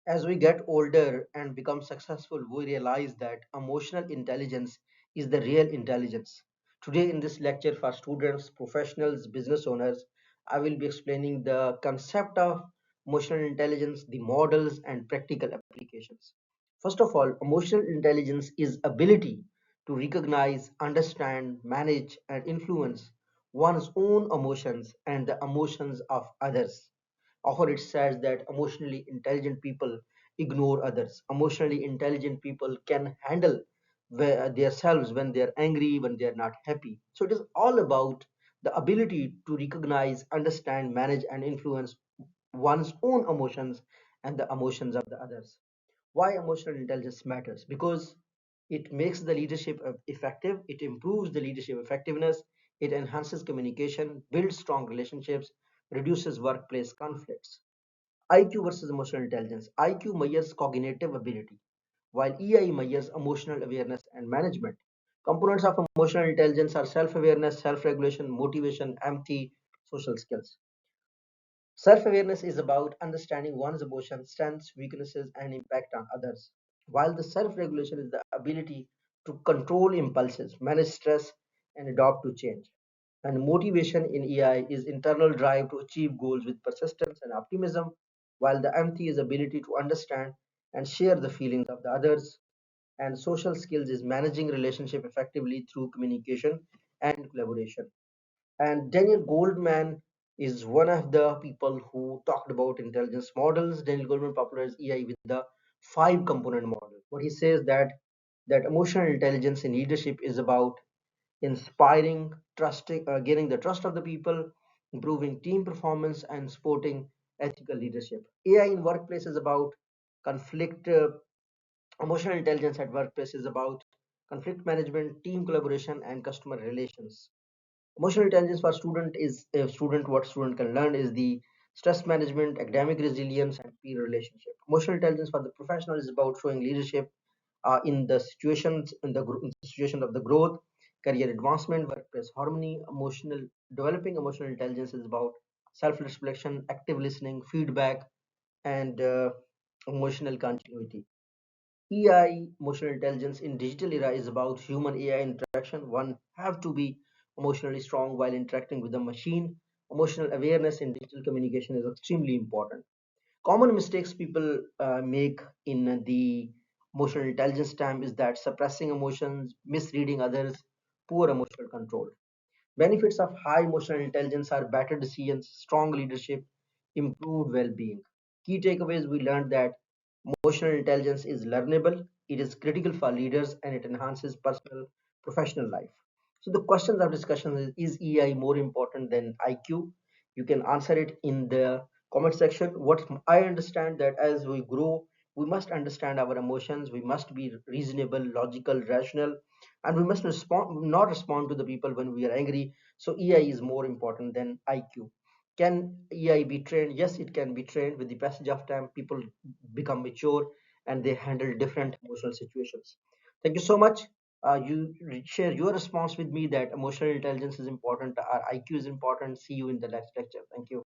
As we get older and become successful, we realize that emotional intelligence is the real intelligence. Today, in this lecture for students, professionals, business owners, I will be explaining the concept of emotional intelligence, the models, and practical applications. First of all, emotional intelligence is ability to recognize, understand, manage, and influence one's own emotions and the emotions of others. Often it says that emotionally intelligent people ignore others. Emotionally intelligent people can handle themselves when they are angry, when they are not happy. So it is all about the ability to recognize, understand, manage, and influence one's own emotions and the emotions of the others. Why emotional intelligence matters? Because it makes the leadership effective, it improves the leadership effectiveness, it enhances communication, builds strong relationships, reduces workplace conflicts. IQ versus emotional intelligence. IQ measures cognitive ability, while EI measures emotional awareness and management. Components of emotional intelligence are self awareness, self regulation, motivation, empathy, social skills. Self awareness is about understanding one's emotions, strengths, weaknesses, and impact on others, while the self regulation is the ability to control impulses, manage stress, and adapt to change. And motivation in EI is internal drive to achieve goals with persistence and optimism, while the empathy is ability to understand and share the feelings of the others. And social skills is managing relationship effectively through communication and collaboration. And Daniel Goldman is one of the people who talked about intelligence models. Daniel Goldman popularized EI with the five component model. What he says that emotional intelligence in leadership is about inspiring, trusting, gaining the trust of the people, improving team performance, and supporting ethical leadership. AI in workplace is about conflict. Emotional intelligence at workplace is about conflict management, team collaboration, and customer relations. Emotional intelligence for student is a student what student can learn is the stress management, academic resilience, and peer relationship. Emotional intelligence for the professional is about showing leadership in the situations in the situation of the growth, career advancement, workplace harmony. Emotional developing emotional intelligence is about self-reflection, active listening, feedback, and emotional continuity. EI, emotional intelligence in digital era is about human AI interaction. One have to be emotionally strong while interacting with the machine. Emotional awareness in digital communication is extremely important. Common mistakes people make in the emotional intelligence term is that suppressing emotions, misreading others, poor emotional control. Benefits of high emotional intelligence are better decisions, strong leadership, improved well-being. Key takeaways: we learned that emotional intelligence is learnable, it is critical for leaders, and it enhances personal professional life. So the questions of discussion is EI more important than IQ? You can answer it in the comment section. What I understand that as we grow, we must understand our emotions, we must be reasonable, logical, rational, and we must respond not respond to the people when we are angry. So EI is more important than IQ. Can EI be trained? Yes, it can be trained. With the passage of time, people become mature and they handle different emotional situations. Thank you so much. You share your response with me that emotional intelligence is important, or IQ is important. See you in the next lecture. Thank you.